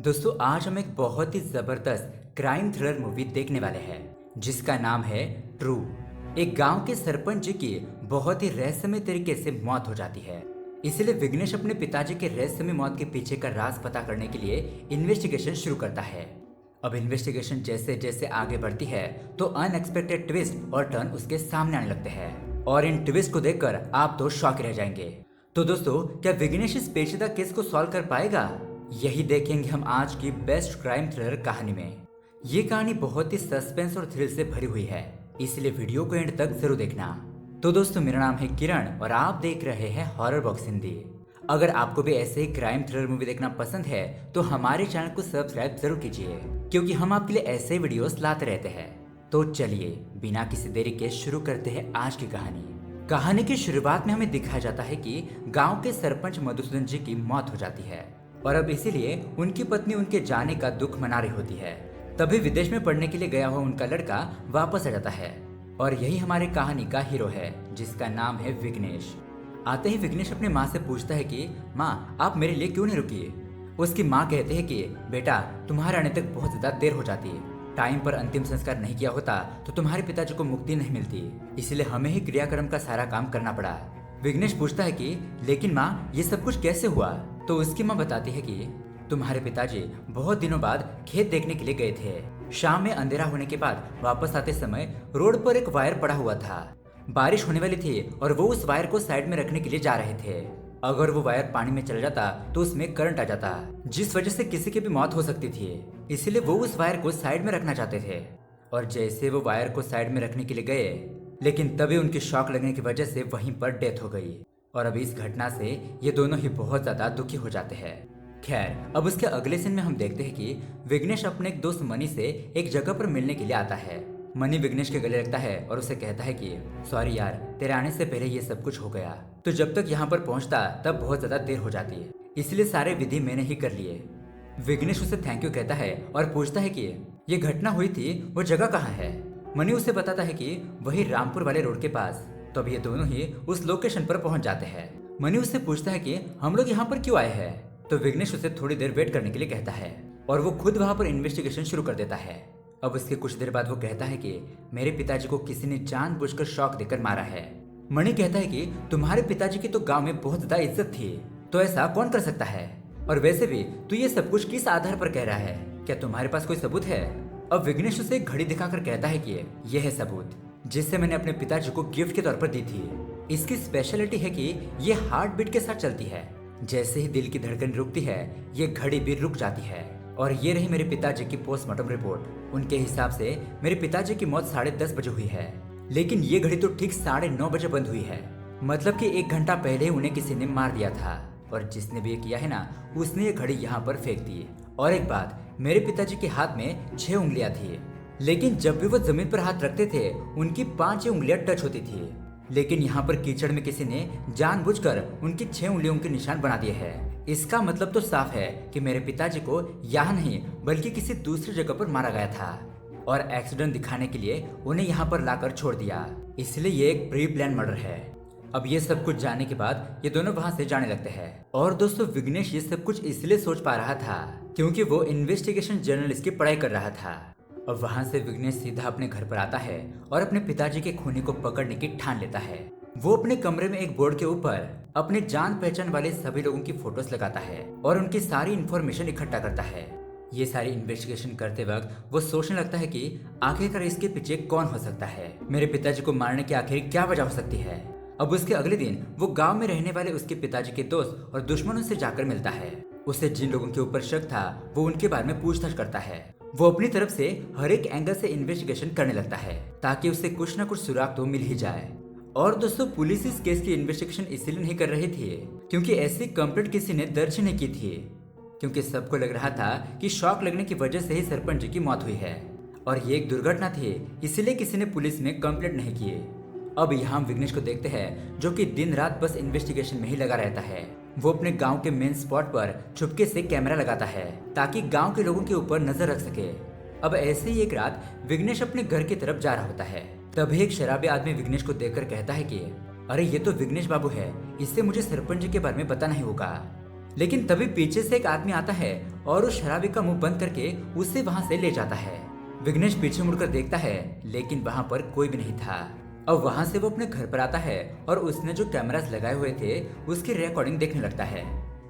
दोस्तों आज हम एक बहुत ही जबरदस्त क्राइम थ्रिलर मूवी देखने वाले हैं जिसका नाम है ट्रू। एक गांव के सरपंच जी की बहुत ही रहस्यमय तरीके से मौत हो जाती है। इसलिए विघ्नेश अपने पिताजी के रहस्यमय मौत के पीछे का राज पता करने के लिए इन्वेस्टिगेशन शुरू करता है। अब इन्वेस्टिगेशन जैसे जैसे आगे बढ़ती है तो अनएक्सपेक्टेड ट्विस्ट और टर्न उसके सामने आने लगते हैं और इन ट्विस्ट को देखकर आप तो शॉक रह जाएंगे। तो दोस्तों क्या विघ्नेश इस पेचीदा केस को सॉल्व कर पाएगा? यही देखेंगे हम आज की बेस्ट क्राइम थ्रिलर कहानी में। ये कहानी बहुत ही सस्पेंस और थ्रिल से भरी हुई है, इसलिए वीडियो को एंड तक जरूर देखना। तो दोस्तों मेरा नाम है किरण और आप देख रहे हैं हॉरर बॉक्स हिंदी। अगर आपको भी ऐसे ही क्राइम थ्रिलर मूवी देखना पसंद है तो हमारे चैनल को सब्सक्राइब जरूर कीजिए, क्योंकि हम आपके लिए ऐसे वीडियोस लाते रहते हैं। तो चलिए बिना किसी देरी के शुरू करते हैं आज की कहानी। कहानी की शुरुआत में हमें दिखाया जाता है कि गांव के सरपंच मधुसूदन जी की मौत हो जाती है और अब इसीलिए उनकी पत्नी उनके जाने का दुख मना रही होती है। तभी विदेश में पढ़ने के लिए गया हुआ उनका लड़का वापस आ जाता है और यही हमारे कहानी का हीरो है जिसका नाम है विघ्नेश। आते ही विघ्नेश अपनी माँ से पूछता है कि माँ आप मेरे लिए क्यों नहीं रुकी। उसकी माँ कहते हैं कि बेटा तुम्हारे आने तक बहुत ज्यादा देर हो जाती है, टाइम पर अंतिम संस्कार नहीं किया होता तो तुम्हारे पिताजी को मुक्ति नहीं मिलती, इसलिए हमें ही क्रियाक्रम का सारा काम करना पड़ा। विघ्नेश पूछता है कि लेकिन माँ ये सब कुछ कैसे हुआ? तो उसकी माँ बताती है कि तुम्हारे पिताजी बहुत दिनों बाद खेत देखने के लिए गए थे। शाम में अंधेरा होने के बाद वापस आते समय रोड पर एक वायर पड़ा हुआ था। बारिश होने वाली थी और वो उस वायर को साइड में रखने के लिए जा रहे थे। अगर वो वायर पानी में चला जाता तो उसमें करंट आ जाता, जिस वजह से किसी की भी मौत हो सकती थी। इसलिए वो उस वायर को साइड में रखना चाहते थे और जैसे वो वायर को साइड में रखने के लिए गए, लेकिन तभी उनकी शॉक लगने की वजह से वहीं पर डेथ हो गई। और अब इस घटना से ये दोनों ही बहुत ज्यादा दुखी हो जाते हैं। खैर अब उसके अगले सीन में हम देखते हैं कि विघ्नेश अपने एक दोस्त मनी से एक जगह पर मिलने के लिए आता है। मनी विघ्नेश के गले लगता है और उसे कहता है कि सॉरी यार, तेरे आने से पहले ये सब कुछ हो गया। तो जब तक यहाँ पर पहुँचता तब बहुत ज्यादा देर हो जाती है, इसलिए सारे विधि मैंने ही कर लिए। विघ्नेश उसे थैंक यू कहता है और पूछता है कि ये घटना हुई थी वो जगह कहाँ है। मनी उसे बताता है कि वही रामपुर वाले रोड के पास। तो अब ये दोनों ही उस लोकेशन पर पहुंच जाते हैं। मनी उससे पूछता है कि हम लोग यहाँ पर क्यों आए हैं। तो विघ्नेश उसे थोड़ी देर वेट करने के लिए कहता है और वो खुद वहाँ पर इन्वेस्टिगेशन शुरू कर देता है। अब उसके कुछ देर बाद वो कहता है कि मेरे पिताजी को किसी ने जानबूझकर शॉक देकर मारा है। मणि कहता है कि तुम्हारे पिताजी की तो गाँव में बहुत ज्यादा इज्जत थी, तो ऐसा कौन कर सकता है? और वैसे भी तू ये सब कुछ किस आधार पर कह रहा है? क्या तुम्हारे पास कोई सबूत है? अब विघ्नेश उसे एक घड़ी दिखाकर कहता है कि यह है सबूत जिससे मैंने अपने पिताजी को गिफ्ट के तौर पर दी थी। इसकी स्पेशलिटी है कि ये हार्ट बीट के साथ चलती है। जैसे ही दिल की धड़कन रुकती है ये घड़ी भी रुक जाती है। और ये रही मेरे पिताजी की पोस्टमार्टम रिपोर्ट। उनके हिसाब से मेरे पिताजी की मौत 10:30 बजे हुई है, लेकिन ये घड़ी तो ठीक 9:30 बजे बंद हुई है। मतलब कि 1 घंटा पहले उन्हें किसी ने मार दिया था और जिसने भी ये किया है ना, उसने ये घड़ी यहाँ पर फेंक दी। और एक बात, मेरे पिताजी के हाथ में 6 उंगलियां थी, लेकिन जब भी वो जमीन पर हाथ रखते थे उनकी 5 उंगलियां टच होती थी। लेकिन यहाँ पर कीचड़ में किसी ने जानबूझकर उनकी 6 उंगलियों के निशान बना दिए हैं। इसका मतलब तो साफ है कि मेरे पिताजी को यहाँ नहीं बल्कि किसी दूसरी जगह पर मारा गया था और एक्सीडेंट दिखाने के लिए उन्हें यहाँ पर लाकर छोड़ दिया। इसलिए ये एक प्री प्लान मर्डर है। अब ये सब कुछ जानने के बाद ये दोनों वहाँ से जाने लगते हैं। और दोस्तों विघ्नेश ये सब कुछ इसलिए सोच पा रहा था क्योंकि वो इन्वेस्टिगेशन जर्नलिस्ट की पढ़ाई कर रहा था। अब वहाँ से विघ्नेश सीधा अपने घर पर आता है और अपने पिताजी के खूनी को पकड़ने की ठान लेता है। वो अपने कमरे में एक बोर्ड के ऊपर अपने जान पहचान वाले सभी लोगों की फोटोज लगाता है और उनकी सारी इन्फॉर्मेशन इकट्ठा करता है। ये सारी इन्वेस्टिगेशन करते वक्त वो सोचने लगता है कि आखिरकार इसके पीछे कौन हो सकता है, मेरे पिताजी को मारने की आखिर क्या वजह हो सकती है। अब उसके अगले दिन वो गांव में रहने वाले उसके पिताजी के दोस्त और दुश्मनों से जाकर मिलता है। उसे जिन लोगों के ऊपर शक था वो उनके बारे में पूछताछ करता है। वो अपनी तरफ से हर एक एंगल से इन्वेस्टिगेशन करने लगता है ताकि उसे कुछ न कुछ सुराग तो मिल ही जाए। और दोस्तों पुलिस इस केस की इन्वेस्टिगेशन इसलिए नहीं कर रही थी क्योंकि ऐसी कंप्लेंट किसी ने दर्ज नहीं की थी, क्योंकि सबको लग रहा था कि शॉक लगने की वजह से ही सरपंच जी की मौत हुई है और ये एक दुर्घटना थी, इसलिए किसी ने पुलिस में कंप्लेंट नहीं की। अब यहाँ हम विघ्नेश को देखते हैं जो कि दिन रात बस इन्वेस्टिगेशन में ही लगा रहता है। वो अपने गांव के मेन स्पॉट पर चुपके से कैमरा लगाता है ताकि गांव के लोगों के ऊपर नजर रख सके। अब ऐसे ही एक रात विघ्नेश अपने घर की तरफ जा रहा होता है। तभी एक शराबी आदमी विघ्नेश को देखकर कहता है कि अरे ये तो विघ्नेश बाबू है, इससे मुझे सरपंच जी के बारे में पता नहीं होगा। लेकिन तभी पीछे से एक आदमी आता है और उस शराबी का मुंह बंद करके उसे वहां से ले जाता है। विघ्नेश पीछे मुड़कर देखता है लेकिन वहां पर कोई भी नहीं था। अब वहां से वो अपने घर पर आता है और उसने जो कैमरास लगाए हुए थे उसकी रिकॉर्डिंग देखने लगता है।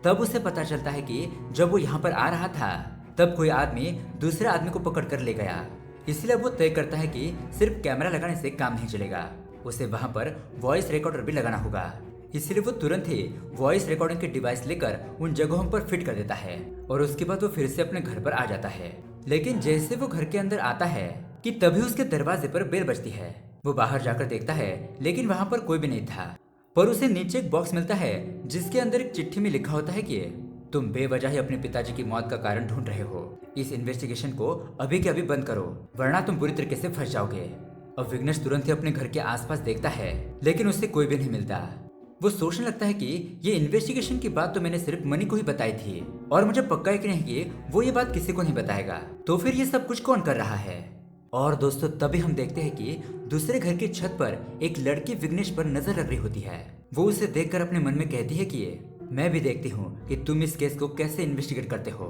तब उसे पता चलता है कि जब वो यहाँ पर आ रहा था तब कोई आदमी दूसरे आदमी को पकड़ कर ले गया। इसलिए वो तय करता है कि सिर्फ कैमरा लगाने से काम नहीं चलेगा, उसे वहां पर वॉइस रिकॉर्डर भी लगाना होगा। इसलिए वो तुरंत ही वॉइस रिकॉर्डिंग के डिवाइस लेकर उन जगहों पर फिट कर देता है और उसके बाद वो फिर से अपने घर पर आ जाता है। लेकिन जैसे वो घर के अंदर आता है कि तभी उसके दरवाजे पर बेल बजती है। वो बाहर जाकर देखता है लेकिन वहां पर कोई भी नहीं था, पर उसे नीचे एक बॉक्स मिलता है जिसके अंदर एक चिट्ठी में लिखा होता है कि तुम बेवजह ही अपने पिताजी की मौत का कारण ढूंढ रहे हो। इस इन्वेस्टिगेशन को अभी के अभी बंद करो वरना तुम बुरी तरीके से फंस जाओगे। अब विघ्नेश तुरंत ही अपने घर के आसपास देखता है लेकिन उसे कोई भी नहीं मिलता। वो सोचने लगता है कि ये इन्वेस्टिगेशन की बात तो मैंने सिर्फ मनी को ही बताई थी और मुझे पक्का यकीन है कि वो ये बात किसी को नहीं बताएगा, तो फिर ये सब कुछ कौन कर रहा है। और दोस्तों तभी हम देखते हैं कि दूसरे घर की छत पर एक लड़की विघ्नेश पर नजर रख रही होती है। वो उसे देखकर अपने मन में कहती है कि मैं भी देखती हूँ कि तुम इस केस को कैसे इन्वेस्टिगेट करते हो।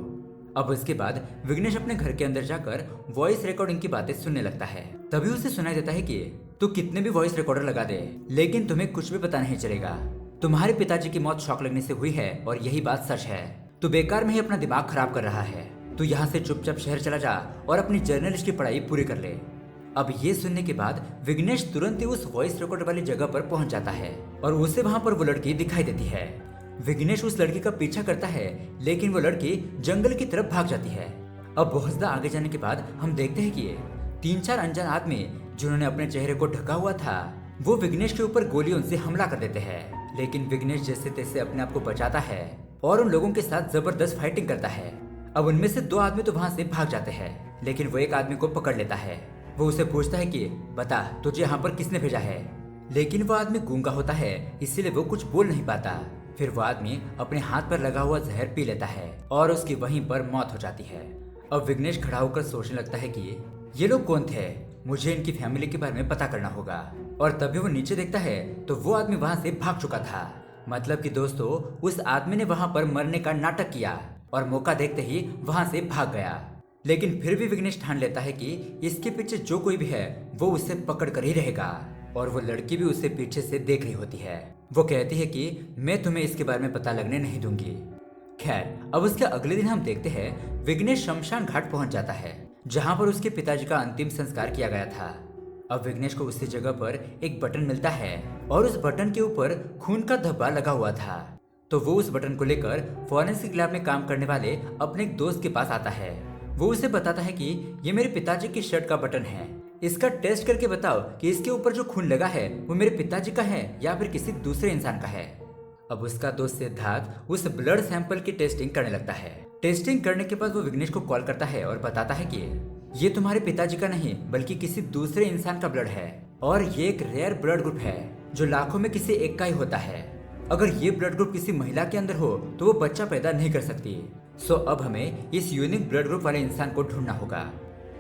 अब उसके बाद विघ्नेश अपने घर के अंदर जाकर वॉइस रिकॉर्डिंग की बातें सुनने लगता है। तभी उसे सुनाई देता है कि तू कितने भी वॉइस रिकॉर्डर लगा दे लेकिन तुम्हें कुछ भी पता नहीं चलेगा। तुम्हारे पिताजी की मौत शॉक लगने से हुई है और यही बात सच है। तू बेकार में ही अपना दिमाग खराब कर रहा है। तू यहाँ से चुपचाप शहर चला जा और अपनी जर्नलिस्ट की पढ़ाई पूरी कर ले। अब ये सुनने के बाद विघ्नेश तुरंत ही उस वॉइस रिकॉर्डर वाली जगह पर पहुंच जाता है और उसे वहां पर वो लड़की दिखाई देती है। विघ्नेश उस लड़की का पीछा करता है लेकिन वो लड़की जंगल की तरफ भाग जाती है। अब बहुत ज्यादा आगे जाने के बाद हम देखते हैं कि 3-4 अनजान आदमी जिन्होंने अपने चेहरे को ढका हुआ था वो विघ्नेश के ऊपर गोलियों से हमला कर देते हैं। लेकिन विघ्नेश जैसे तैसे अपने आप को बचाता है और उन लोगों के साथ जबरदस्त फाइटिंग करता है। अब उनमें से 2 आदमी तो वहां से भाग जाते हैं लेकिन वो एक आदमी को पकड़ लेता है। वो उसे पूछता है कि बता तुझे यहाँ पर किसने भेजा है, लेकिन वो आदमी गूंगा होता है इसलिए वो कुछ बोल नहीं पाता। फिर वो आदमी अपने हाथ पर लगा हुआ जहर पी लेता है और उसकी वहीं पर मौत हो जाती है। अब विघ्नेश खड़ा होकर सोचने लगता है कि ये लोग कौन थे, मुझे इनकी फैमिली के बारे में पता करना होगा। और तभी वो नीचे देखता है तो वो आदमी वहां से भाग चुका था। मतलब कि दोस्तों उस आदमी ने वहां पर मरने का नाटक किया और मौका देखते ही वहां से भाग गया। लेकिन फिर भी विघ्नेश ठान लेता है कि इसके पीछे जो कोई भी है वो उसे पकड़ कर ही रहेगा। और वो लड़की भी उसे पीछे से देख रही होती है। वो कहती है कि मैं तुम्हें इसके बारे में पता लगने नहीं दूंगी। खैर अब उसके अगले दिन हम देखते हैं विघ्नेश शमशान घाट पहुंच जाता है जहां पर उसके पिताजी का अंतिम संस्कार किया गया था। अब विघ्नेश को उसी जगह पर एक बटन मिलता है और उस बटन के ऊपर खून का धब्बा लगा हुआ था। तो वो उस बटन को लेकर फॉरेंसिक लैब में काम करने वाले अपने एक दोस्त के पास आता है। वो उसे बताता है कि ये मेरे पिताजी की शर्ट का बटन है, इसका टेस्ट करके बताओ कि इसके ऊपर जो खून लगा है वो मेरे पिताजी का है या फिर किसी दूसरे इंसान का है। अब उसका दोस्त सिद्धार्थ उस ब्लड सैंपल की टेस्टिंग करने लगता है। टेस्टिंग करने के बाद वो विघ्नेश को कॉल करता है और बताता है कि ये तुम्हारे पिताजी का नहीं बल्कि किसी दूसरे इंसान का ब्लड है और ये एक रेयर ब्लड ग्रुप है जो लाखों में किसी एक का ही होता है। अगर ये ब्लड ग्रुप किसी महिला के अंदर हो तो वो बच्चा पैदा नहीं कर सकती। सो अब हमें इस यूनिक ब्लड ग्रुप वाले इंसान को ढूंढना होगा।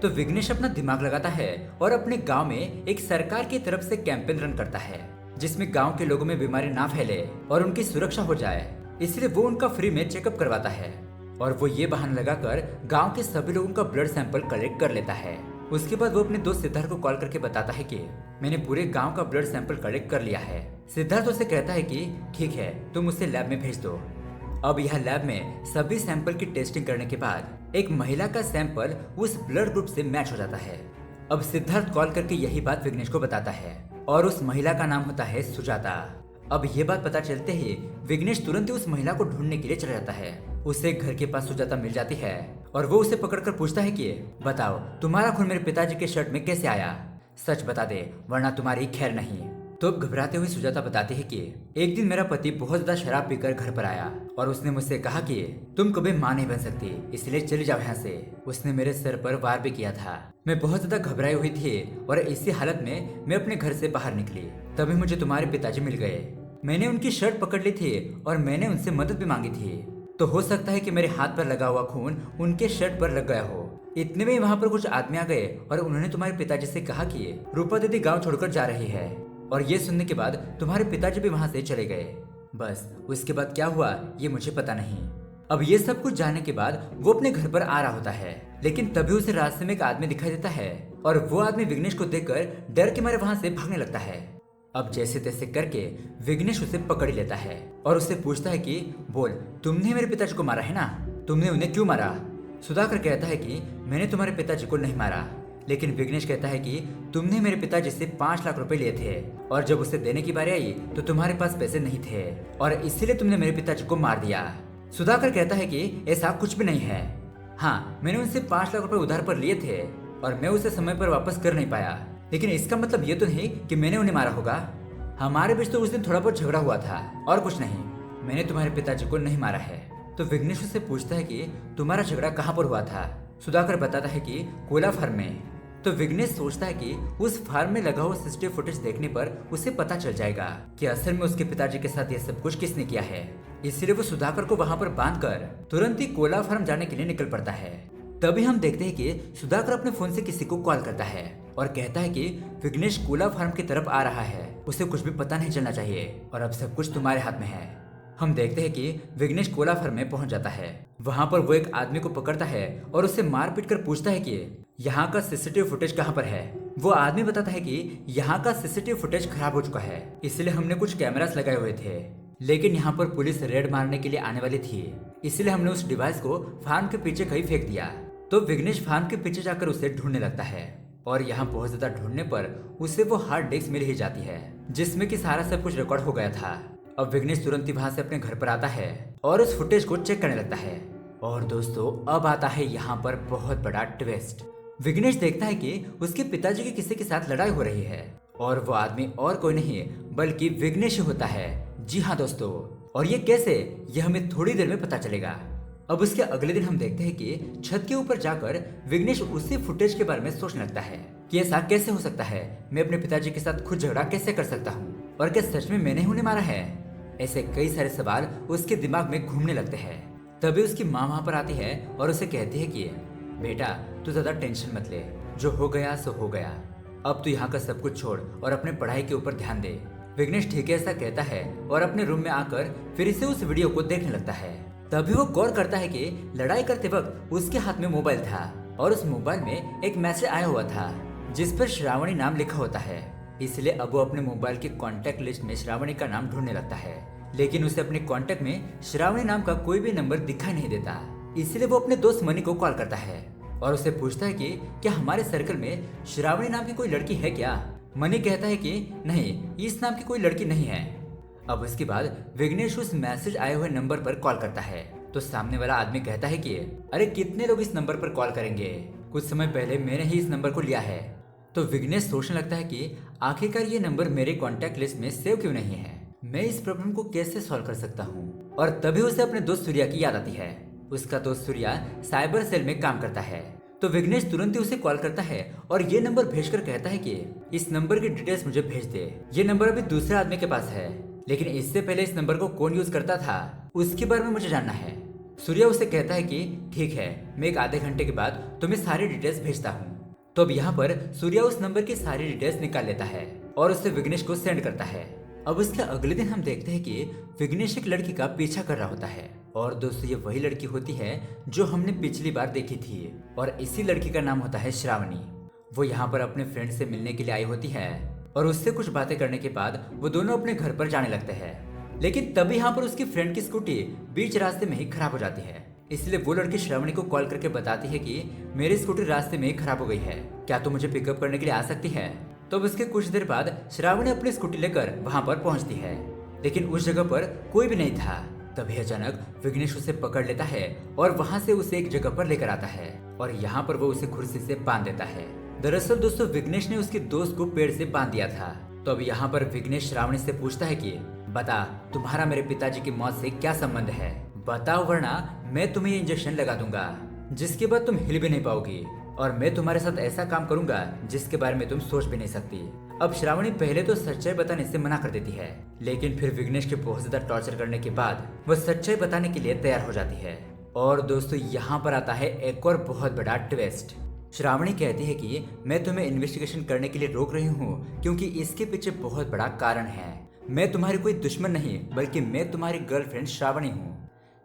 तो विघ्नेश अपना दिमाग लगाता है और अपने गांव में एक सरकार की तरफ से कैंपेन रन करता है जिसमें गांव के लोगों में बीमारी ना फैले और उनकी सुरक्षा हो जाए। इसलिए वो उनका फ्री में चेकअप करवाता है और वो ये बहाना लगाकर गांव के सभी लोगों का ब्लड सैंपल कलेक्ट कर लेता है। उसके बाद वो अपने दोस्त सिद्धार्थ को कॉल करके बताता है कि मैंने पूरे गांव का ब्लड सैंपल कलेक्ट कर लिया है। सिद्धार्थ उसे कहता है कि ठीक है तुम उसे लैब में भेज दो। अब यह लैब में सभी सैंपल की टेस्टिंग करने के बाद एक महिला का सैंपल उस ब्लड ग्रुप से मैच हो जाता है। अब सिद्धार्थ कॉल करके यही बात विघ्नेश को बताता है और उस महिला का नाम होता है सुजाता। अब ये बात पता चलते ही विघ्नेश तुरंत ही उस महिला को ढूंढने के लिए चला जाता है। उसे घर के पास सुजाता मिल जाती है और वो उसे पकड़कर पूछता है कि बताओ तुम्हारा खून मेरे पिताजी के शर्ट में कैसे आया, सच बता दे वरना तुम्हारी खैर नहीं। तो घबराते हुए सुजाता बताती है कि एक दिन मेरा पति बहुत ज्यादा शराब पीकर घर पर आया और उसने मुझसे कहा कि तुम कभी मां नहीं बन सकती इसलिए चली जाओ यहाँ से। उसने मेरे सर पर वार भी किया था। मैं बहुत ज्यादा घबराई हुई थी और इसी हालत में मैं अपने घर से बाहर निकली। तभी मुझे तुम्हारे पिताजी मिल गए। मैंने उनकी शर्ट पकड़ ली थी और मैंने उनसे मदद भी मांगी थी। तो हो सकता है कि मेरे हाथ पर लगा हुआ खून उनके शर्ट पर लग गया हो। इतने में वहाँ पर कुछ आदमी आ गए और उन्होंने तुम्हारे पिताजी से कहा कि रूपा दीदी गांव छोड़कर जा रही है और ये सुनने के बाद तुम्हारे पिताजी भी वहाँ से चले गए। बस उसके बाद क्या हुआ ये मुझे पता नहीं। अब ये सब कुछ जानने के बाद वो अपने घर पर आ रहा होता है, लेकिन तभी उसे रास्ते में एक आदमी दिखाई देता है और वो आदमी विघ्नेश को देखकर डर के मारे वहां से भागने लगता है। अब जैसे तैसे करके विघ्नेश उसे पकड़ ही लेता है और उससे पूछता है कि बोल, तुमने मेरे पिताजी को मारा है ना? तुमने उन्हें क्यों मारा? सुधाकर कहता है कि मैंने तुम्हारे पिताजी को नहीं मारा। लेकिन विघ्नेश कहता है कि तुमने मेरे पिताजी से 5 लाख रुपए लिए थे और जब उसे देने की बारी आई तो तुम्हारे पास पैसे नहीं थे और इसीलिए तुमने मेरे पिताजी को मार दिया। सुधाकर कहता है कि ऐसा कुछ भी नहीं है। हाँ, मैंने उनसे 5 लाख रुपए उधार पर लिए थे और मैं उसे समय पर वापस कर नहीं पाया, लेकिन इसका मतलब ये तो नहीं कि मैंने उन्हें मारा होगा। हमारे बीच तो उस दिन थोड़ा बहुत झगड़ा हुआ था और कुछ नहीं। मैंने तुम्हारे पिताजी को नहीं मारा है। तो विघ्नेश उससे पूछता है कि तुम्हारा झगड़ा कहाँ पर हुआ था? सुधाकर बताता है कि कोयला फार्म में। तो विघ्नेश सोचता है कि उस फार्म में लगा हुआ सीसीटीवी फुटेज देखने पर उसे पता चल जाएगा कि असल में उसके पिताजी के साथ ये सब कुछ किसने किया है। इसलिए वो सुधाकर को वहां पर बांधकर तुरंत ही कोयला फार्म जाने के लिए निकल पड़ता है। तभी हम देखते हैं कि सुधाकर अपने फोन से किसी को कॉल करता है और कहता है कि विघ्नेश कोयला फार्म की तरफ आ रहा है, उसे कुछ भी पता नहीं चलना चाहिए और अब सब कुछ तुम्हारे हाथ में है। हम देखते हैं कि विघ्नेश कोयला फार्म में पहुंच जाता है। वहां पर वो एक आदमी को पकड़ता है और उससे मार पीट कर पूछता है कि यहाँ का सीसीटीवी फुटेज कहाँ पर है। वो आदमी बताता है कि यहाँ का सीसीटीवी फुटेज खराब हो चुका है, इसलिए हमने कुछ कैमरास लगाए हुए थे, लेकिन यहाँ पर पुलिस रेड मारने के लिए आने वाली थी, इसलिए हमने उस डिवाइस को फार्म के पीछे कहीं फेंक दिया। तो विघ्नेश फार्म के पीछे जाकर उसे ढूंढने लगता है और यहाँ बहुत ज्यादा ढूंढने पर उसे वो हार्ड डिस्क मिल ही जाती है जिसमें कि सारा सब कुछ रिकॉर्ड हो गया था। अब विघ्नेश तुरंत ही वहां से अपने घर पर आता है और उस फुटेज को चेक करने लगता है। और दोस्तों, अब आता है यहाँ पर बहुत बड़ा ट्विस्ट। विघ्नेश देखता है कि उसके पिताजी के किसी के साथ लड़ाई हो रही है और वो आदमी और कोई नहीं बल्कि विघ्नेश ही होता है। जी हाँ दोस्तों, और ये कैसे, ये हमें थोड़ी देर में पता चलेगा। अब उसके अगले दिन हम देखते हैं कि छत के ऊपर जाकर विघ्नेश उसी फुटेज के बारे में सोचने लगता है कि ऐसा कैसे हो सकता है, मैं अपने पिताजी के साथ खुद झगड़ा कैसे कर सकता हूँ और क्या सच में मैंने उन्हें मारा है। ऐसे कई सारे सवाल उसके दिमाग में घूमने लगते हैं। तभी उसकी माँ वहां पर आती है और उसे कहती है कि बेटा, तू ज्यादा टेंशन मत ले, जो हो गया सो हो गया, अब तू यहाँ का सब कुछ छोड़ और अपने पढ़ाई के ऊपर ध्यान दे। विघ्नेश ठीक है ऐसा कहता है और अपने रूम में आकर फिर से उस वीडियो को देखने लगता है। तभी वो गौर करता है कि लड़ाई करते वक्त उसके हाथ में मोबाइल था और उस मोबाइल में एक मैसेज आया हुआ था जिस पर श्रावणी नाम लिखा होता है। इसलिए अब वो अपने मोबाइल की कॉन्टेक्ट लिस्ट में श्रावणी का नाम ढूंढने लगता है, लेकिन उसे अपने कॉन्टेक्ट में श्रावणी नाम का कोई भी नंबर दिखाई नहीं देता। इसलिए वो अपने दोस्त मनी को कॉल करता है और उसे पूछता है कि क्या हमारे सर्कल में श्रावणी नाम की कोई लड़की है क्या? मनी कहता है कि नहीं, इस नाम की कोई लड़की नहीं है। अब उसके बाद विघ्नेश उस मैसेज आए हुए नंबर पर कॉल करता है तो सामने वाला आदमी कहता है कि अरे कितने लोग इस नंबर पर कॉल करेंगे, कुछ समय पहले मैंने ही इस नंबर को लिया है। तो विघ्नेश सोचने लगता है कि आखिरकार ये नंबर मेरे कॉन्टेक्ट लिस्ट में सेव क्यों नहीं है, मैं इस प्रॉब्लम को कैसे सॉल्व कर सकता हूँ। और तभी उसे अपने दोस्त सूर्या की याद आती है। उसका दोस्त सूर्या साइबर सेल में काम करता है। तो विघ्नेश तुरंत ही उसे कॉल करता है और ये नंबर भेजकर कहता है कि इस नंबर की डिटेल्स मुझे भेज दे। ये नंबर अभी दूसरे आदमी के पास है, लेकिन इससे पहले इस नंबर को कौन यूज करता था उसके बारे में मुझे जानना है। सूर्या उसे कहता है कि ठीक है, मैं एक आधे घंटे के बाद तुम्हें सारी डिटेल्स भेजता हूँ। तो अब यहाँ पर सूर्या उस नंबर की सारी डिटेल्स निकाल लेता है और उसे विघ्नेश को सेंड करता है। अब उसके अगले दिन हम देखते हैं कि विघ्नेश एक लड़की का पीछा कर रहा होता है और दोस्तों ये वही लड़की होती है जो हमने पिछली बार देखी थी और इसी लड़की का नाम होता है श्रावणी। वो यहाँ पर अपने फ्रेंड से मिलने के लिए आई होती है और उससे कुछ बातें करने के बाद वो दोनों अपने घर पर जाने लगते हैं। लेकिन तभी यहाँ पर उसकी फ्रेंड की स्कूटी बीच रास्ते में ही खराब हो जाती है। इसलिए वो लड़की श्रावणी को कॉल करके बताती है कि मेरी स्कूटी रास्ते में ही खराब हो गई है, क्या तुम मुझे पिकअप करने के लिए आ सकती है। तो उसके कुछ देर बाद श्रावणी अपनी स्कूटी लेकर वहां पर पहुंचती है, लेकिन उस जगह पर कोई भी नहीं था। तभी अचानक विघ्नेश उसे पकड़ लेता है और वहां से उसे एक जगह पर लेकर आता है और यहाँ पर वो उसे कुर्सी से बांध देता है। दरअसल दोस्तों विघ्नेश ने उसके दोस्त को पेड़ से बांध दिया था। तो अब यहाँ पर विघ्नेश श्रावणी से पूछता है कि बता, तुम्हारा मेरे पिताजी की मौत से क्या संबंध है, बताओ वरना मैं तुम्हें इंजेक्शन लगा दूंगा जिसके बाद तुम हिल भी नहीं पाओगी और मैं तुम्हारे साथ ऐसा काम करूंगा जिसके बारे में तुम सोच भी नहीं सकती। अब श्रावणी पहले तो सच्चाई बताने से मना कर देती है, लेकिन फिर विघ्नेश के बहुत ज्यादा टॉर्चर करने के बाद वह सच्चाई बताने के लिए तैयार हो जाती है। और दोस्तों यहाँ पर आता है एक और बहुत बड़ा ट्विस्ट। श्रावणी कहती है कि मैं तुम्हें इन्वेस्टिगेशन करने के लिए रोक रही हूँ क्योंकि इसके पीछे बहुत बड़ा कारण है। मैं तुम्हारी कोई दुश्मन नहीं बल्कि मैं तुम्हारी गर्लफ्रेंड श्रावणी हूँ।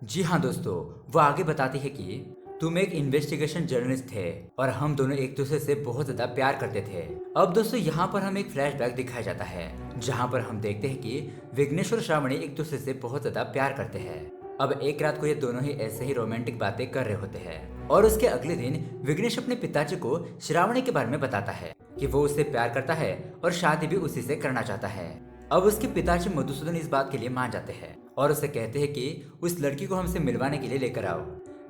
जी हाँ दोस्तों, वो आगे बताती है कि तुम एक इन्वेस्टिगेशन जर्नलिस्ट थे और हम दोनों एक दूसरे से बहुत ज्यादा प्यार करते थे। अब दोस्तों यहाँ पर हमें एक फ्लैशबैक दिखाया जाता है जहाँ पर हम देखते हैं कि विघ्नेश और श्रावणी एक दूसरे से बहुत ज्यादा प्यार करते हैं। अब एक रात को ये दोनों ही ऐसे ही रोमांटिक बातें कर रहे होते हैं और उसके अगले दिन विघ्नेश अपने पिताजी को श्रावणी के बारे में बताता है कि वो उससे प्यार करता है और शादी भी उसी से करना चाहता है। अब उसके पिताजी मधुसूदन इस बात के लिए मान जाते हैं और उसे कहते हैं कि उस लड़की को हमसे मिलवाने के लिए लेकर आओ।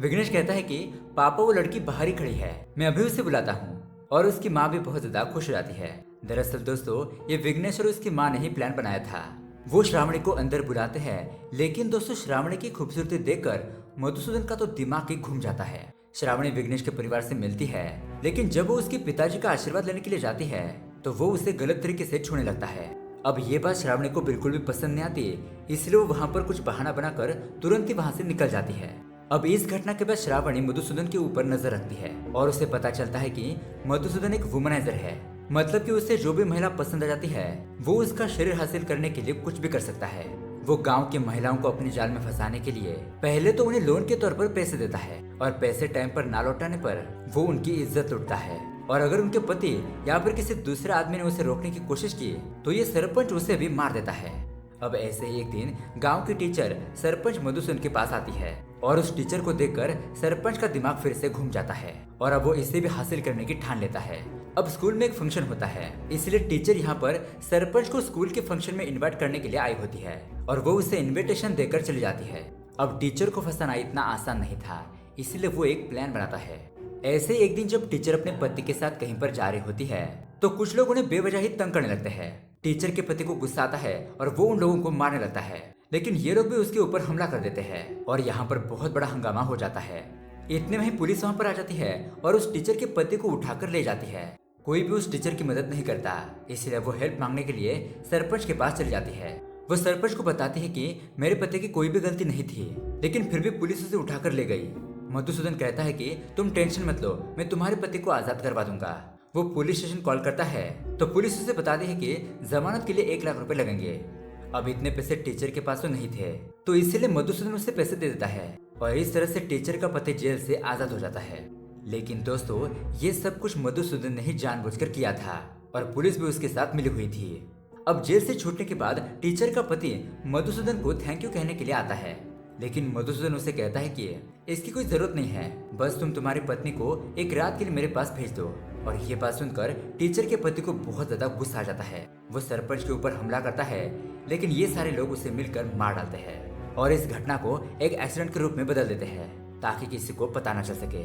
विघ्नेश कहता है कि पापा वो लड़की बाहर ही खड़ी है, मैं अभी उसे बुलाता हूँ। और उसकी माँ भी बहुत ज्यादा खुश हो जाती है। दरअसल दोस्तों ये विघ्नेश और उसकी माँ ने ही प्लान बनाया था। वो श्रावणी को अंदर बुलाते हैं, लेकिन दोस्तों श्रावणी की खूबसूरती देखकर मधुसूदन का तो दिमाग ही घूम जाता है। श्रावणी विघ्नेश के परिवार से मिलती है, लेकिन जब वो उसके पिताजी का आशीर्वाद लेने के लिए जाती है तो वो उसे गलत तरीके से छूने लगता है। अब ये बात श्रावणी को बिल्कुल भी पसंद नहीं आती, इसलिए वो वहाँ पर कुछ बहाना बनाकर तुरंत ही वहाँ से निकल जाती है। अब इस घटना के बाद श्रावणी मधुसूदन के ऊपर नजर रखती है और उसे पता चलता है कि मधुसूदन एक वुमनाइजर है, मतलब कि उसे जो भी महिला पसंद आ जाती है वो उसका शरीर हासिल करने के लिए कुछ भी कर सकता है। वो गांव की महिलाओं को अपने जाल में फंसाने के लिए पहले तो उन्हें लोन के तौर पर पैसे देता है और पैसे टाइम पर ना लौटाने पर वो उनकी इज्जत लूटता है। और अगर उनके पति या फिर किसी दूसरे आदमी ने उसे रोकने की कोशिश की तो ये सरपंच उसे भी मार देता है। अब ऐसे ही एक दिन गांव की टीचर सरपंच मधुसूदन के पास आती है और उस टीचर को देखकर सरपंच का दिमाग फिर से घूम जाता है और अब वो इसे भी हासिल करने की ठान लेता है। अब स्कूल में एक फंक्शन होता है, इसलिए टीचर यहाँ पर सरपंच को स्कूल के फंक्शन में इनवाइट करने के लिए आई होती है और वो उसे इनविटेशन देकर चली जाती है। अब टीचर को फंसाना इतना आसान नहीं था, इसलिए वो एक प्लान बनाता है। ऐसे एक दिन जब टीचर अपने पति के साथ कहीं पर जा रही होती है तो कुछ लोग उन्हें बेवजह ही तंग करने लगते हैं। टीचर के पति को गुस्सा आता है और वो उन लोगों को मारने लगता है, लेकिन ये लोग भी उसके ऊपर हमला कर देते हैं और यहाँ पर बहुत बड़ा हंगामा हो जाता है। इतने में ही पुलिस वहाँ पर आ जाती है और उस टीचर के पति को उठाकर ले जाती है। कोई भी उस टीचर की मदद नहीं करता, इसलिए वो हेल्प मांगने के लिए सरपंच के पास चली जाती है। वो सरपंच को बताती है कि मेरे पति की कोई भी गलती नहीं थी, लेकिन फिर भी पुलिस उसे उठाकर ले गई। मधुसूदन कहता है कि तुम टेंशन मत लो, मैं तुम्हारे पति को आजाद करवा दूंगा। वो पुलिस स्टेशन कॉल करता है तो पुलिस उसे बताती है कि जमानत के लिए 1 लाख रुपए लगेंगे। अब इतने पैसे टीचर के पास तो नहीं थे, तो इसीलिए मधुसूदन उसे पैसे दे देता है और इस तरह से टीचर का पति जेल से आजाद हो जाता है। लेकिन दोस्तों ये सब कुछ मधुसूदन ने ही जानबूझकर किया था और पुलिस भी उसके साथ मिली हुई थी। अब जेल से छूटने के बाद टीचर का पति मधुसूदन को थैंक यू कहने के लिए आता है, लेकिन मधुसूदन उसे कहता है कि इसकी कोई जरूरत नहीं है, बस तुम तुम्हारी पत्नी को एक रात के लिए मेरे पास भेज दो। और ये बात सुनकर टीचर के पति को बहुत ज्यादा गुस्सा आ जाता है। वो सरपंच के ऊपर हमला करता है, लेकिन ये सारे लोग उसे मिलकर मार डालते हैं और इस घटना को एक एक्सीडेंट के रूप में बदल देते हैं ताकि किसी को पता न चल सके।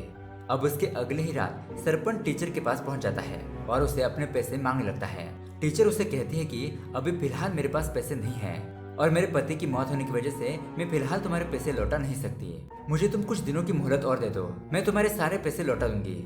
अब उसके अगले ही रात सरपंच टीचर के पास पहुंच जाता है और उसे अपने पैसे मांगने लगता है। टीचर उसे कहती है कि अभी फिलहाल मेरे पास पैसे नहीं हैं और मेरे पति की मौत होने की वजह से मैं फिलहाल तुम्हारे पैसे लौटा नहीं सकती, मुझे तुम कुछ दिनों की मोहलत और दे दो, मैं तुम्हारे सारे पैसे लौटा दूंगी।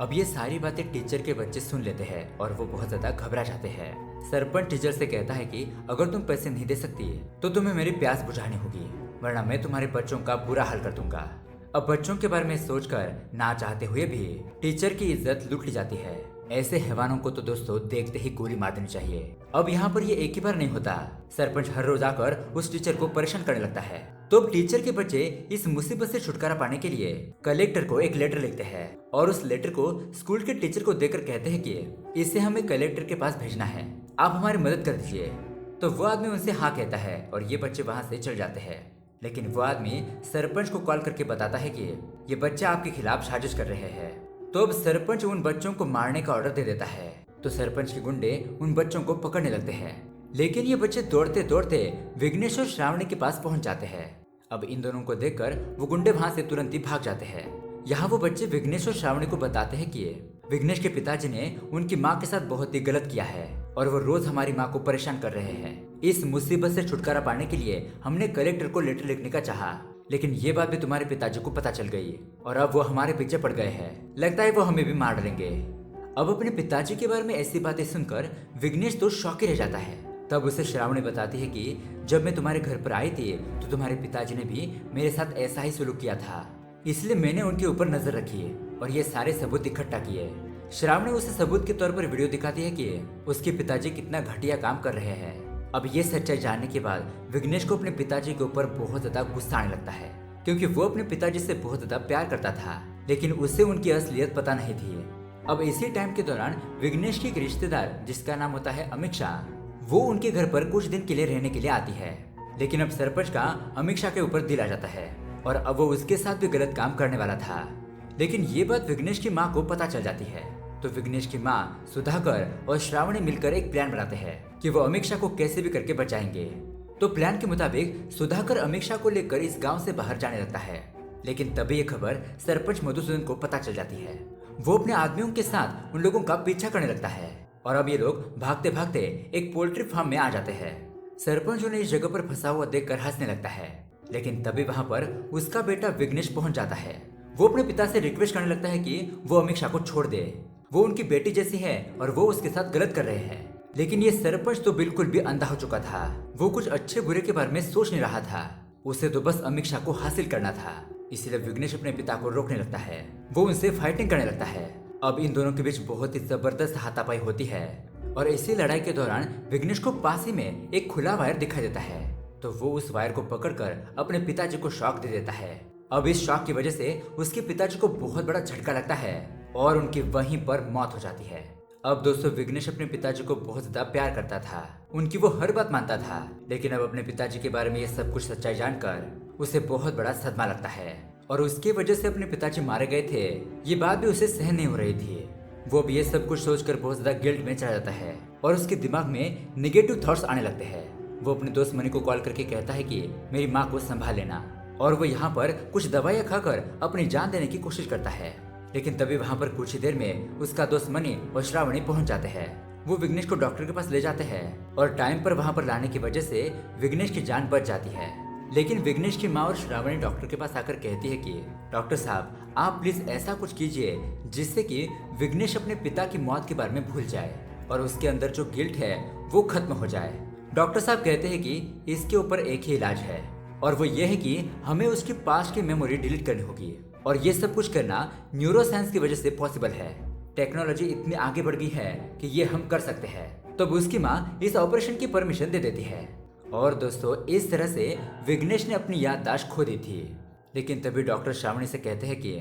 अब ये सारी बातें टीचर के बच्चे सुन लेते हैं और वो बहुत ज्यादा घबरा जाते हैं। सरपंच टीचर से कहता है कि अगर तुम पैसे नहीं दे सकती तो तुम्हें मेरी प्यास बुझानी होगी, वरना मैं तुम्हारे बच्चों का बुरा हाल कर दूंगा। अब बच्चों के बारे में सोचकर ना चाहते हुए भी टीचर की इज्जत लूट ली जाती है। ऐसे हैवानों को तो दोस्तों देखते ही गोली मार देनी चाहिए। अब यहाँ पर ये एक ही बार नहीं होता, सरपंच हर रोज आकर उस टीचर को परेशान करने लगता है। तो अब टीचर के बच्चे इस मुसीबत से छुटकारा पाने के लिए कलेक्टर को एक लेटर लिखते हैं और उस लेटर को स्कूल के टीचर को देकर कहते हैं कि इसे हमें कलेक्टर के पास भेजना है, आप हमारी मदद कर दीजिए। तो वो आदमी उनसे हाँ कहता है और ये बच्चे वहाँ से चल जाते हैं। लेकिन वो आदमी सरपंच को कॉल करके बताता है कि ये बच्चे आपके खिलाफ साजिश कर रहे हैं। तो अब सरपंच उन बच्चों को मारने का ऑर्डर दे देता है। तो सरपंच के गुंडे उन बच्चों को पकड़ने लगते हैं, लेकिन ये बच्चे दौड़ते दौड़ते विघ्नेश और श्रावणी के पास पहुंच जाते हैं। अब इन दोनों को देखकर वो गुंडे वहां से तुरंत ही भाग जाते हैं। यहाँ वो बच्चे विघ्नेश और श्रावणी को बताते हैं कि विघ्नेश के पिताजी ने उनकी माँ के साथ बहुत ही गलत किया है और वो रोज हमारी माँ को परेशान कर रहे हैं। इस मुसीबत से छुटकारा पाने के लिए हमने कलेक्टर को लेटर लिखने का चाहा, लेकिन ये बात भी तुम्हारे पिताजी को पता चल गई और अब वो हमारे पीछे पड़ गए हैं, लगता है वो हमें भी मार डालेंगे। अब अपने पिताजी के बारे में ऐसी बातें सुनकर विघ्नेश तो शॉक ही रह जाता है। तब उसे श्रावणी बताती है कि जब मैं तुम्हारे घर पर आई थी तो तुम्हारे पिताजी ने भी मेरे साथ ऐसा ही सलूक किया था, इसलिए मैंने उनके ऊपर नजर रखी और ये सारे सबूत इकट्ठा किए। श्रावणी उसे सबूत के तौर पर वीडियो दिखाती है कि उसके पिताजी कितना घटिया काम कर रहे हैं। अब ये सच्चाई जानने के बाद विघ्नेश को अपने पिताजी के ऊपर बहुत ज्यादा गुस्सा आने लगता है क्योंकि वो अपने पिताजी से बहुत ज्यादा प्यार करता था, लेकिन उसे उनकी असलियत पता नहीं थी। अब इसी टाइम के दौरान विघ्नेश की एक रिश्तेदार जिसका नाम होता है अमीक्षा, वो उनके घर पर कुछ दिन के लिए रहने के लिए आती है। लेकिन अब सरपंच का अमीक्षा के ऊपर दिल आ जाता है और अब वो उसके साथ भी गलत काम करने वाला था। लेकिन ये बात विघ्नेश की माँ को पता चल जाती है, तो विघ्नेश की माँ सुधाकर और श्रावणी मिलकर एक प्लान बनाते हैं कि वो अमीक्षा को कैसे भी करके बचाएंगे। तो प्लान के मुताबिक सुधाकर अमीक्षा को लेकर इस गांव से बाहर जाने लगता है। लेकिन तभी ये खबर सरपंच मधुसूदन को पता चल जाती है। वो अपने आदमियों के साथ उन लोगों का पीछा करने लगता है और अब ये लोग भागते भागते एक पोल्ट्री फार्म में आ जाते हैं। सरपंच उन्हें इस जगह पर फंसा हुआ देखकर हंसने लगता है। लेकिन तभी वहाँ पर उसका बेटा विघ्नेश पहुंच जाता है। वो अपने पिता से रिक्वेस्ट करने लगता है कि वो अमीक्षा को छोड़ दे, वो उनकी बेटी जैसी है और वो उसके साथ गलत कर रहे हैं। लेकिन ये सरपंच तो बिल्कुल भी अंधा हो चुका था। वो कुछ अच्छे बुरे के बारे में सोच नहीं रहा था, उसे तो बस अमीक्षा को हासिल करना था। इसलिए विघ्नेश अपने पिता को रोकने लगता है, वो उनसे फाइटिंग करने लगता है। अब इन दोनों के बीच बहुत ही जबरदस्त हाथापाई होती है और इसी लड़ाई के दौरान विघ्नेश को पास ही में एक खुला वायर दिखाई देता है, तो वो उस वायर को पकड़कर अपने पिताजी को शॉक दे देता है। अब इस शॉक की वजह से उसके पिताजी को बहुत बड़ा झटका लगता है और उनकी वहीं पर मौत हो जाती है। अब दोस्तों विघ्नेश अपने पिताजी को बहुत ज्यादा प्यार करता था, उनकी वो हर बात मानता था। लेकिन अब अपने पिताजी के बारे में ये सब कुछ सच्चाई जानकर उसे बहुत बड़ा सदमा लगता है और उसकी वजह से अपने पिताजी मारे गए थे, ये बात भी उसे सहन नहीं हो रही थी। वो अब ये सब कुछ सोचकर बहुत ज्यादा गिल्ट में चला जाता है और उसके दिमाग में निगेटिव थॉट्स आने लगते हैं। वो अपने दोस्त मनी को कॉल करके कहता है कि मेरी माँ को संभाल लेना, और वो यहाँ पर कुछ दवाइयाँ खाकर अपनी जान देने की कोशिश करता है। लेकिन तभी वहाँ पर कुछ ही देर में उसका दोस्त मनी और श्रावणी पहुंच जाते हैं। वो विघ्नेश को डॉक्टर के पास ले जाते हैं और टाइम पर वहाँ पर लाने की वजह से विघ्नेश की जान बच जाती है। लेकिन विघ्नेश की माँ और श्रावणी डॉक्टर के पास आकर कहती है कि डॉक्टर साहब आप प्लीज ऐसा कुछ कीजिए जिससे कि विघ्नेश अपने पिता की मौत के बारे में भूल जाए और उसके अंदर जो गिल्ट है वो खत्म हो जाए। डॉक्टर साहब कहते हैं कि इसके ऊपर एक ही इलाज है और वो ये है कि हमें उसकी पास्ट की मेमोरी डिलीट करनी होगी और ये सब कुछ करना न्यूरोसाइंस की वजह से पॉसिबल है। टेक्नोलॉजी इतनी आगे बढ़ गई है कि ये हम कर सकते हैं। तो उसकी माँ इस ऑपरेशन की परमिशन दे देती है और दोस्तों इस तरह से विघ्नेश ने अपनी याददाश्त खो दी थी। लेकिन तभी डॉक्टर श्रावणी से कहते हैं कि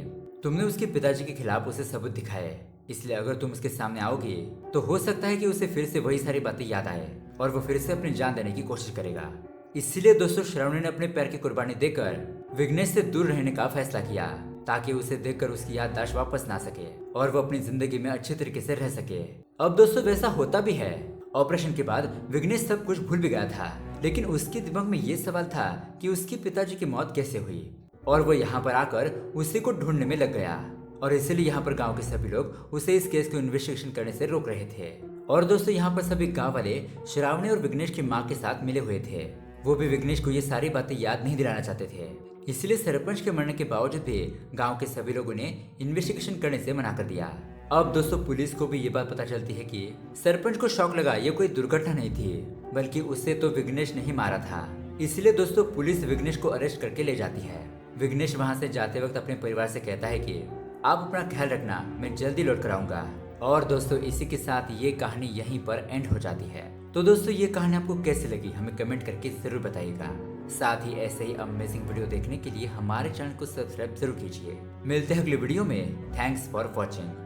तुमने उसके पिताजी के खिलाफ उसे सबूत दिखाए, इसलिए अगर तुम उसके सामने आओगी तो हो सकता है कि उसे फिर से वही सारी बातें याद आए और वो फिर से अपनी जान देने की कोशिश करेगा। इसलिए दोस्तों श्रावणी ने अपने पैर की कुर्बानी देकर विघ्नेश से दूर रहने का फैसला किया ताकि उसे देखकर उसकी याददाश्त वापस ना सके और वो अपनी जिंदगी में अच्छे तरीके से रह सके। अब दोस्तों वैसा होता भी है। ऑपरेशन के बाद विघ्नेश सब कुछ भूल भी गया था, लेकिन उसके दिमाग में ये सवाल था कि उसकी पिताजी की मौत कैसे हुई और वो यहाँ पर आकर उसी को ढूंढने में लग गया और इसीलिए यहाँ पर गांव के सभी लोग उसे इस केस को इन्वेस्टिगेशन करने से रोक रहे थे। और दोस्तों यहाँ पर सभी गांव वाले श्रावणी और विघ्नेश की माँ के साथ मिले हुए थे। वो भी विघ्नेश को ये सारी बातें याद नहीं दिलाना चाहते थे, इसलिए सरपंच के मरने के बावजूद भी गांव के सभी लोगों ने इन्वेस्टिगेशन करने से मना कर दिया। अब दोस्तों पुलिस को भी ये बात पता चलती है कि सरपंच को शौक लगा ये कोई दुर्घटना नहीं थी, बल्कि उसे तो विघ्नेश ने ही मारा था। इसलिए दोस्तों पुलिस विघ्नेश को अरेस्ट करके ले जाती है। विघ्नेश वहाँ से जाते वक्त अपने परिवार से कहता है कि आप अपना ख्याल रखना, मैं जल्दी लौट कर आऊंगा। और दोस्तों इसी के साथ ये कहानी यहीं पर एंड हो जाती है। तो दोस्तों ये कहानी आपको कैसी लगी हमें कमेंट करके जरूर बताइएगा। साथ ही ऐसे ही अमेजिंग वीडियो देखने के लिए हमारे चैनल को सब्सक्राइब जरूर कीजिए। मिलते हैं अगले वीडियो में। Thanks for watching.